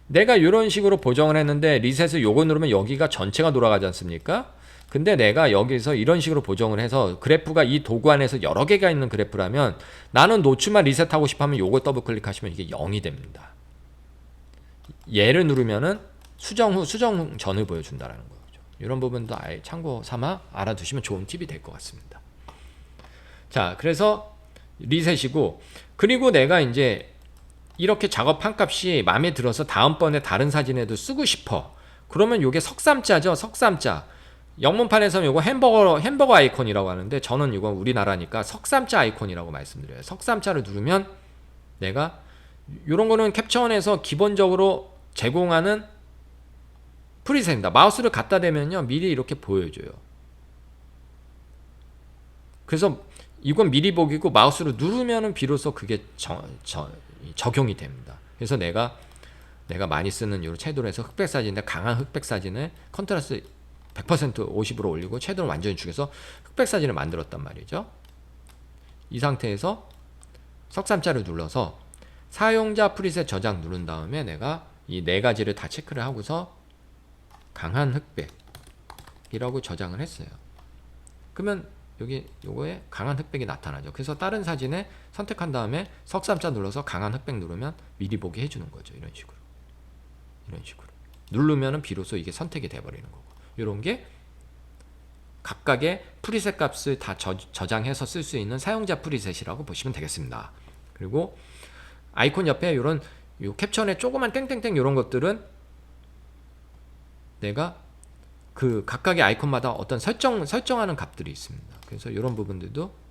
Speaker 1: 내가 이런 식으로 보정을 했는데 리셋을 요거 누르면 여기가 전체가 돌아가지 않습니까? 근데 내가 여기서 이런 식으로 보정을 해서 그래프가 이 도구 안에서 여러 개가 있는 그래프라면 나는 노출만 리셋하고 싶어 하면 요거 더블 클릭하시면 이게 0이 됩니다. 얘를 누르면은 수정 후, 수정 전을 보여준다는 거죠. 이런 부분도 참고 삼아 알아두시면 좋은 팁이 될 것 같습니다. 자, 그래서 리셋이고, 그리고 내가 이제 이렇게 작업한 값이 마음에 들어서 다음번에 다른 사진에도 쓰고 싶어. 그러면 이게 석삼자죠. 석삼자. 영문판에서는 이거 햄버거 아이콘이라고 하는데 저는 이건 우리나라니까 석삼자 아이콘이라고 말씀드려요. 석삼자를 누르면 내가 이런 거는 캡처원에서 기본적으로 제공하는 프리셋입니다. 마우스를 갖다 대면요 미리 이렇게 보여줘요. 그래서 이건 미리 보기고 마우스를 누르면은 비로소 그게 적용이 됩니다. 그래서 내가 많이 쓰는 요 채도로 해서 흑백 사진인데 강한 흑백 사진을 컨트라스트 100% 50으로 올리고 채도를 완전히 죽여서 흑백 사진을 만들었단 말이죠. 이 상태에서 석삼자를 눌러서 사용자 프리셋 저장 누른 다음에 내가 이 네 가지를 다 체크를 하고서 강한 흑백이라고 저장을 했어요. 그러면 여기 요거에 강한 흑백이 나타나죠. 그래서 다른 사진에 선택한 다음에 석삼자 눌러서 강한 흑백 누르면 미리 보기 해주는 거죠. 이런 식으로 누르면은 비로소 이게 선택이 돼버리는 거고, 이런 게 각각의 프리셋 값을 다 저장해서 쓸 수 있는 사용자 프리셋이라고 보시면 되겠습니다. 그리고 아이콘 옆에 이런 요 캡처의 조그만 땡땡땡 이런 것들은 내가 그 각각의 아이콘마다 어떤 설정하는 값들이 있습니다. 그래서 이런 부분들도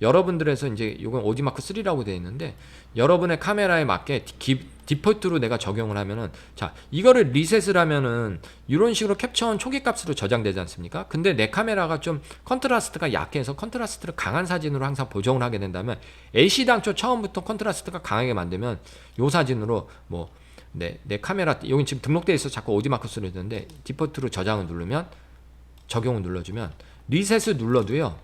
Speaker 1: 여러분들에서 이제 이건 오디마크 3라고 되어 있는데 여러분의 카메라에 맞게 디폴트로 내가 적용을 하면은 자 이거를 리셋을 하면은 이런 식으로 캡처한 초기 값으로 저장되지 않습니까? 근데 내 카메라가 좀 컨트라스트가 약해서 컨트라스트를 강한 사진으로 항상 보정을 하게 된다면 AC 당초 처음부터 컨트라스트가 강하게 만들면 요 사진으로 뭐 내 카메라 여기 지금 등록되어 있어서 자꾸 오디마크 3를 했는데 디폴트로 저장을 누르면 적용을 눌러주면 리셋을 눌러도요.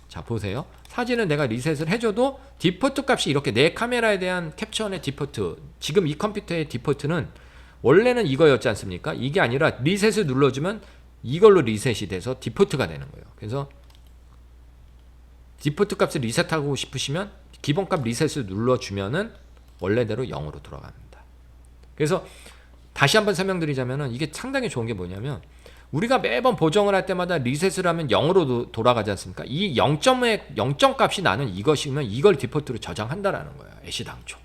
Speaker 1: 자 보세요. 사진은 내가 리셋을 해줘도 디폴트 값이 이렇게 내 카메라에 대한 캡처의 디폴트 지금 이 컴퓨터의 디폴트는 원래는 이거였지 않습니까? 이게 아니라 리셋을 눌러주면 이걸로 리셋이 돼서 디폴트가 되는 거예요. 그래서 디폴트 값을 리셋하고 싶으시면 기본값 리셋을 눌러주면은 원래대로 0으로 돌아갑니다. 그래서 다시 한번 설명드리자면은 이게 상당히 좋은 게 뭐냐면 우리가 매번 보정을 할 때마다 리셋을 하면 0으로 돌아가지 않습니까? 이 0점 값이 나는 이것이면 이걸 디폴트로 저장한다라는 거예요. 애시당초.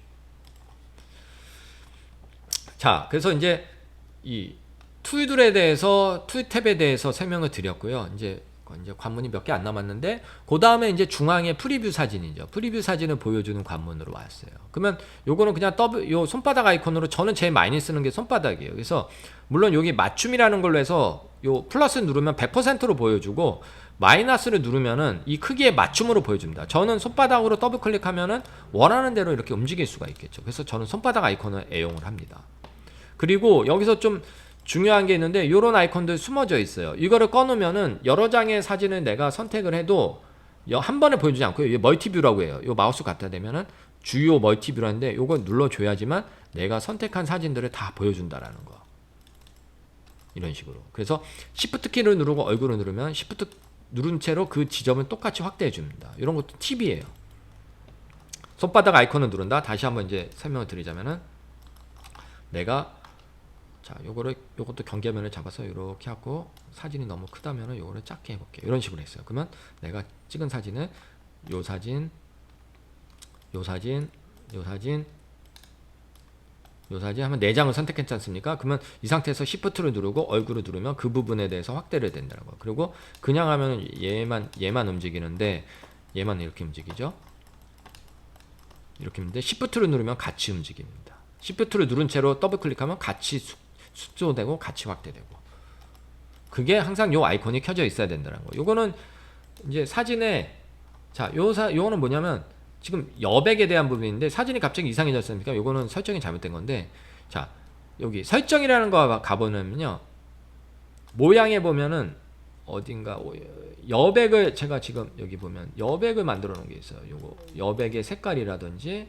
Speaker 1: 자, 그래서 이제 이 툴들에 대해서 툴 탭에 대해서 설명을 드렸고요. 이제 관문이 몇 개 안 남았는데 그 다음에 이제 중앙에 프리뷰 사진이죠. 프리뷰 사진을 보여주는 관문으로 왔어요. 그러면 요거는 그냥 요 손바닥 아이콘으로 저는 제일 많이 쓰는 게 손바닥이에요. 그래서 물론 여기 맞춤이라는 걸로 해서 요 플러스 누르면 100%로 보여주고 마이너스를 누르면은 이 크기에 맞춤으로 보여줍니다. 저는 손바닥으로 더블 클릭하면은 원하는 대로 이렇게 움직일 수가 있겠죠. 그래서 저는 손바닥 아이콘을 애용을 합니다. 그리고 여기서 좀 중요한 게 있는데 이런 아이콘들 숨어져 있어요. 이거를 꺼놓으면은 여러 장의 사진을 내가 선택을 해도 한 번에 보여주지 않고요. 이게 멀티뷰라고 해요. 이 마우스 갖다 대면은 주요 멀티뷰라는데 이걸 눌러줘야지만 내가 선택한 사진들을 다 보여준다라는 거. 이런 식으로. 그래서 Shift 키를 누르고 얼굴을 누르면 Shift 누른 채로 그 지점을 똑같이 확대해 줍니다. 이런 것도 팁이에요. 손바닥 아이콘을 누른다. 다시 한번 이제 설명을 드리자면은 내가 자, 요것도 경계면을 잡아서 이렇게 하고 사진이 너무 크다면은 요거를 작게 해볼게요. 이런 식으로 했어요. 그러면 내가 찍은 사진을 요 사진, 요 사진, 요 사진, 요 사진 하면 4장을 선택했지 않습니까? 그러면 이 상태에서 Shift를 누르고 얼굴을 누르면 그 부분에 대해서 확대를 된다는 거예요. 그리고 그냥 하면 얘만 움직이는데 얘만 이렇게 움직이죠. 이렇게 있는데 Shift를 누르면 같이 움직입니다. Shift를 누른 채로 더블 클릭하면 같이 축소되고 같이 확대되고 그게 항상 요 아이콘이 켜져 있어야 된다는 거. 요거는 이제 사진에 자, 요거는 뭐냐면 지금 여백에 대한 부분인데 사진이 갑자기 이상해졌으니까 요거는 설정이 잘못된 건데 자, 여기 설정이라는 거 가보면요. 모양에 보면은 어딘가 여백을 제가 지금 여기 보면 여백을 만들어 놓은 게 있어요. 요거 여백의 색깔이라든지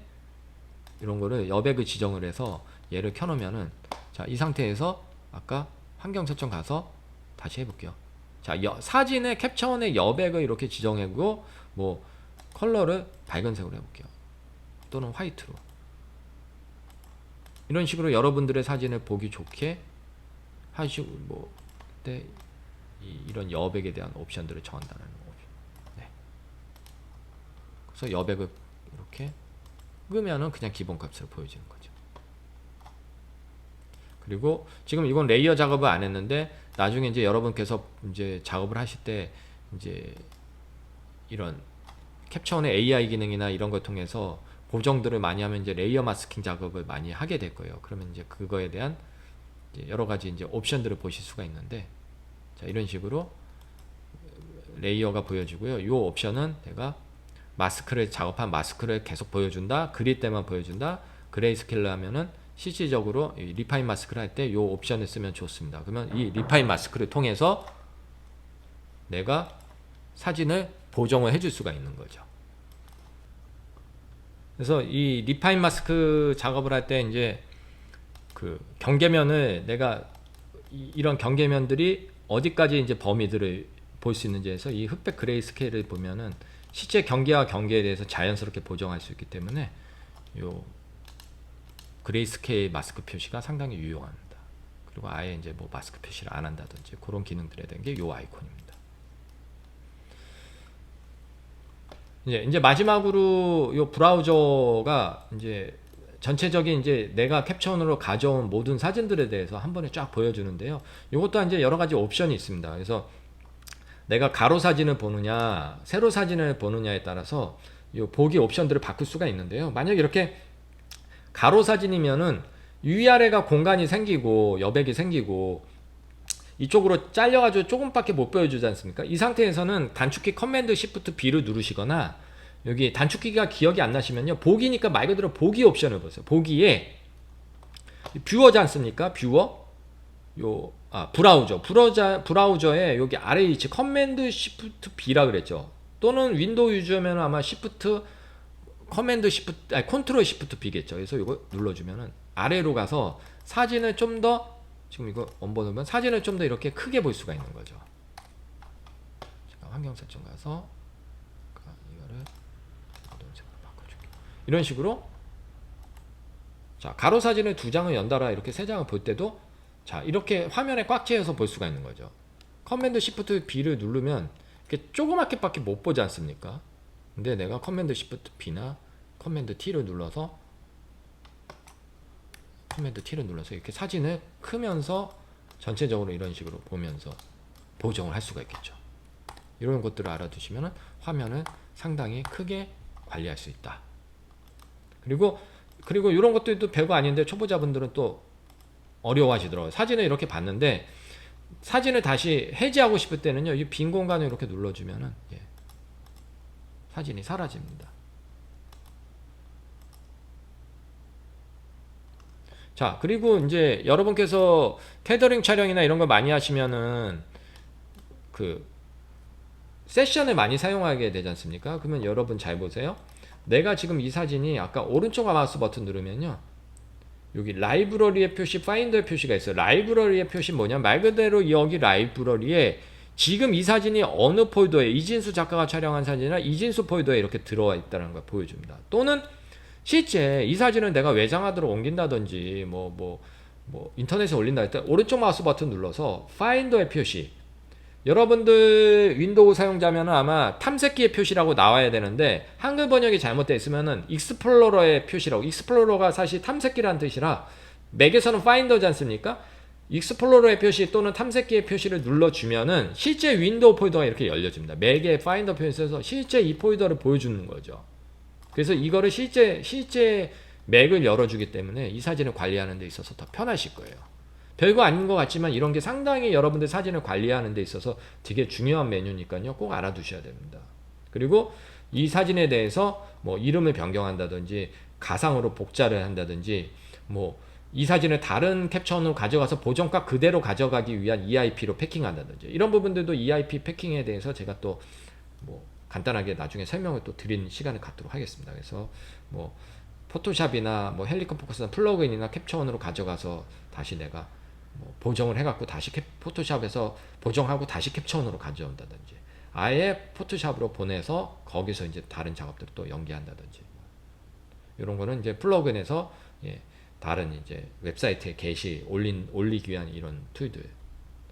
Speaker 1: 이런 거를 여백을 지정을 해서 얘를 켜놓으면은 자, 이 상태에서 아까 환경 설정 가서 다시 해볼게요. 자, 사진의 캡처원의 여백을 이렇게 지정하고 뭐 컬러를 밝은색으로 해볼게요. 또는 화이트로. 이런 식으로 여러분들의 사진을 보기 좋게 하시고 뭐 그때 이런 여백에 대한 옵션들을 정한다는 거죠. 네. 그래서 여백을 이렇게 끄면은 그냥 기본값으로 보여지는 거죠. 그리고 지금 이건 레이어 작업을 안 했는데 나중에 이제 여러분께서 이제 작업을 하실 때 이제 이런 캡처원의 AI 기능이나 이런 걸 통해서 보정들을 많이 하면 이제 레이어 마스킹 작업을 많이 하게 될 거예요. 그러면 이제 그거에 대한 이제 여러 가지 이제 옵션들을 보실 수가 있는데 자, 이런 식으로 레이어가 보여지고요. 이 옵션은 내가 마스크를 작업한 마스크를 계속 보여준다. 그릴 때만 보여준다. 그레이스케일로 하면은 실질적으로 리파인 마스크를 할 때 이 옵션을 쓰면 좋습니다. 그러면 이 리파인 마스크를 통해서 내가 사진을 보정을 해줄 수가 있는 거죠. 그래서 이 리파인 마스크 작업을 할 때 이제 그 경계면을 내가 이런 경계면들이 어디까지 이제 범위들을 볼 수 있는지 해서 이 흑백 그레이 스케일을 보면은 실제 경계와 경계에 대해서 자연스럽게 보정할 수 있기 때문에 요 그레이스케일 마스크 표시가 상당히 유용합니다. 그리고 아예 이제 뭐 마스크 표시를 안 한다든지 그런 기능들에 대한 게 요 아이콘입니다. 이제 마지막으로 요 브라우저가 이제 전체적인 이제 내가 캡처온으로 가져온 모든 사진들에 대해서 한 번에 쫙 보여주는데요. 이것도 이제 여러 가지 옵션이 있습니다. 그래서 내가 가로 사진을 보느냐, 세로 사진을 보느냐에 따라서 이 보기 옵션들을 바꿀 수가 있는데요. 만약 이렇게 가로 사진이면은 위아래가 공간이 생기고 여백이 생기고 이쪽으로 잘려가지고 조금밖에 못 보여주지 않습니까? 이 상태에서는 단축키 커맨드 시프트 B를 누르시거나 여기 단축키가 기억이 안 나시면요, 보기니까 말 그대로 보기 옵션을 보세요. 보기에 뷰어지 않습니까? 뷰어 브라우저에 여기 아래 위치 커맨드 시프트 B라 그랬죠. 또는 윈도우 유저면 아마 시프트 커맨드 시프트 컨트롤 시프트 B겠죠. 그래서 이거 눌러주면은 아래로 가서 사진을 좀 더, 지금 이거 원본으면 사진을 좀 더 이렇게 크게 볼 수가 있는 거죠. 잠깐 환경 설정 가서 이거를 어두운색으로 바꿔줄게요. 이런 식으로 자, 가로 사진을 2장을 연달아 이렇게 3장을 볼 때도 자, 이렇게 화면에 꽉 채워서 볼 수가 있는 거죠. 커맨드 시프트 B를 누르면 이렇게 조그맣게밖에 못 보지 않습니까? 근데 내가 커맨드 시프트 B나 커맨드 T를 눌러서 이렇게 사진을 크면서 전체적으로 이런 식으로 보면서 보정을 할 수가 있겠죠. 이런 것들을 알아두시면 화면을 상당히 크게 관리할 수 있다. 그리고 이런 것들도 별거 아닌데 초보자분들은 또 어려워하시더라고요. 사진을 이렇게 봤는데 사진을 다시 해제하고 싶을 때는요, 이 빈 공간을 이렇게 눌러주면은 사진이 사라집니다. 자, 그리고 이제 여러분께서 테더링 촬영이나 이런 거 많이 하시면은 그 세션을 많이 사용하게 되지 않습니까? 그러면 여러분 잘 보세요. 내가 지금 이 사진이 아까 오른쪽 마우스 버튼 누르면요, 여기 라이브러리의 표시, 파인더의 표시가 있어요. 라이브러리의 표시 뭐냐? 말 그대로 여기 라이브러리에 지금 이 사진이 어느 폴더에, 이진수 작가가 촬영한 사진이나 이진수 폴더에 이렇게 들어와 있다는 걸 보여줍니다. 또는 실제 이 사진을 내가 외장하드로 옮긴다든지 뭐 인터넷에 올린다 할 때 오른쪽 마우스 버튼 눌러서 파인더의 표시, 여러분들 윈도우 사용자면 아마 탐색기의 표시라고 나와야 되는데 한글 번역이 잘못되어 있으면은 익스플로러의 표시라고, 익스플로러가 사실 탐색기라는 뜻이라 맥에서는 파인더지 않습니까? 익스플로러의 표시 또는 탐색기의 표시를 눌러주면은 실제 윈도우 폴더가 이렇게 열려집니다. 맥의 파인더 표시에서 실제 이 폴더를 보여주는 거죠. 그래서 이거를 실제 맥을 열어주기 때문에 이 사진을 관리하는 데 있어서 더 편하실 거예요. 별거 아닌 것 같지만 이런 게 상당히 여러분들 사진을 관리하는 데 있어서 되게 중요한 메뉴니까요, 꼭 알아두셔야 됩니다. 그리고 이 사진에 대해서 뭐 이름을 변경한다든지 가상으로 복사를 한다든지 뭐 이 사진을 다른 캡처원으로 가져가서 보정값 그대로 가져가기 위한 EIP로 패킹한다든지 이런 부분들도 EIP 패킹에 대해서 제가 또 뭐 간단하게 나중에 설명을 또 드리는 시간을 갖도록 하겠습니다. 그래서 뭐 포토샵이나 뭐 헬리컨 포커스나 플러그인이나 캡처원으로 가져가서 다시 내가 뭐 보정을 해갖고 다시 포토샵에서 보정하고 다시 캡처원으로 가져온다든지 아예 포토샵으로 보내서 거기서 이제 다른 작업들을 또 연기한다든지 이런 거는 이제 플러그인에서 다른 이제 웹사이트에 게시 올리기 위한 이런 툴들,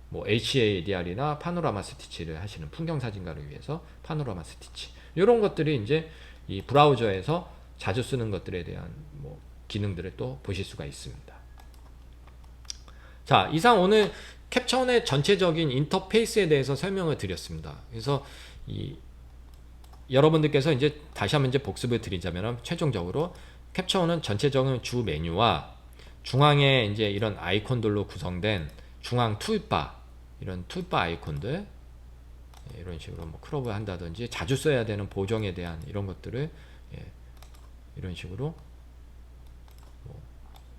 Speaker 1: 뭐 HADR이나 파노라마 스티치를 하시는 풍경 사진가를 위해서 파노라마 스티치, 이런 것들이 이제 이 브라우저에서 자주 쓰는 것들에 대한 뭐 기능들을 또 보실 수가 있습니다. 자, 이상 오늘 캡처원의 전체적인 인터페이스에 대해서 설명을 드렸습니다. 그래서 여러분들께서 이제 다시 한번 이제 복습을 드리자면 최종적으로 캡처원은 전체적인 주 메뉴와 중앙에 이제 이런 아이콘들로 구성된 중앙 툴바, 이런 툴바 아이콘들, 이런 식으로 뭐 크롭을 한다든지 자주 써야 되는 보정에 대한 이런 것들을 이런 식으로 뭐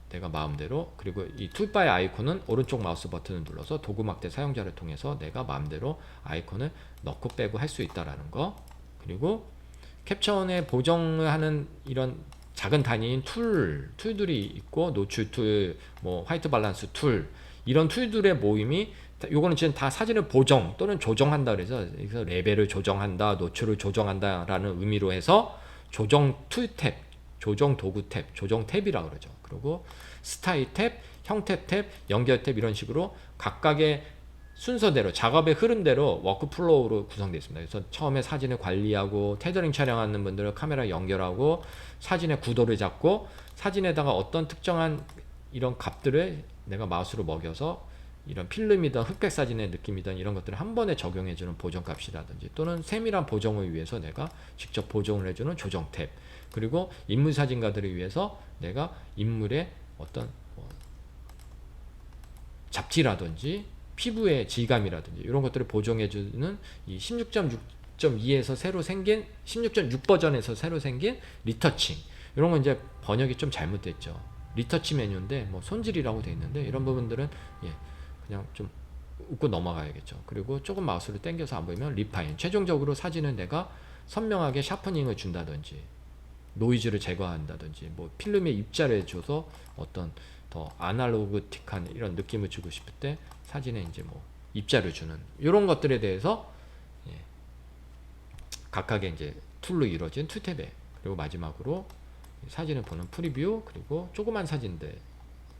Speaker 1: 내가 마음대로, 그리고 이 툴바의 아이콘은 오른쪽 마우스 버튼을 눌러서 도구막대 사용자를 통해서 내가 마음대로 아이콘을 넣고 빼고 할 수 있다라는 거, 그리고 캡처원에 보정을 하는 이런 작은 단위인 툴들이 있고, 노출 툴, 뭐 화이트 밸런스 툴, 이런 툴들의 모임이, 요거는 지금 다 사진을 보정 또는 조정한다 그래서 레벨을 조정한다, 노출을 조정한다 라는 의미로 해서 조정 툴 탭, 조정 도구 탭, 조정 탭이라고 그러죠. 그리고 스타일 탭, 형태 탭, 연결 탭, 이런 식으로 각각의 순서대로 작업의 흐름대로 워크플로우로 구성되어 있습니다. 그래서 처음에 사진을 관리하고 테더링 촬영하는 분들은 카메라 연결하고 사진의 구도를 잡고 사진에다가 어떤 특정한 이런 값들을 내가 마우스로 먹여서 이런 필름이든 흑백 사진의 느낌이든 이런 것들을 한 번에 적용해주는 보정 값이라든지 또는 세밀한 보정을 위해서 내가 직접 보정을 해주는 조정 탭, 그리고 인물 사진가들을 위해서 내가 인물의 어떤 잡티라든지 피부의 질감이라든지 이런 것들을 보정해주는 이 16.6.2에서 새로 생긴 16.6 버전에서 새로 생긴 리터칭, 이런 건 이제 번역이 좀 잘못됐죠. 리터치 메뉴인데 뭐 손질이라고 돼 있는데 이런 부분들은 그냥 좀 웃고 넘어가야겠죠. 그리고 조금 마우스를 당겨서 안 보이면 리파인, 최종적으로 사진은 내가 선명하게 샤프닝을 준다든지 노이즈를 제거한다든지 뭐 필름에 입자를 줘서 어떤 더 아날로그틱한 이런 느낌을 주고 싶을 때 사진에 이제 뭐 입자를 주는 이런 것들에 대해서 각각의 이제 툴로 이루어진 툴탭에, 그리고 마지막으로 사진을 보는 프리뷰, 그리고 조그만 사진들,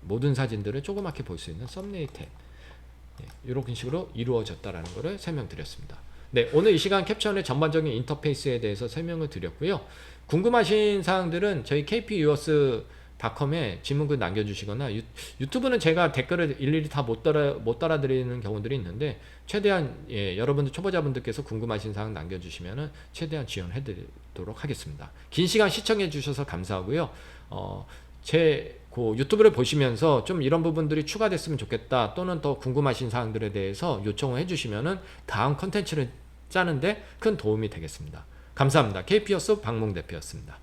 Speaker 1: 모든 사진들을 조그맣게 볼 수 있는 썸네일 탭, 이런 식으로 이루어졌다라는 것을 설명드렸습니다. 네, 오늘 이 시간 캡처의 전반적인 인터페이스에 대해서 설명을 드렸고요. 궁금하신 사항들은 저희 kpviewers.com에 질문글 남겨주시거나 유튜브는 제가 댓글을 일일이 다 못 따라드리는 경우들이 있는데 최대한 여러분들 초보자분들께서 궁금하신 사항 남겨주시면 최대한 지원해드리도록 하겠습니다. 긴 시간 시청해 주셔서 감사하고요. 제 유튜브를 보시면서 좀 이런 부분들이 추가됐으면 좋겠다 또는 더 궁금하신 사항들에 대해서 요청을 해주시면 다음 컨텐츠를 짜는데 큰 도움이 되겠습니다. 감사합니다. kpviewers 박몽 대표였습니다.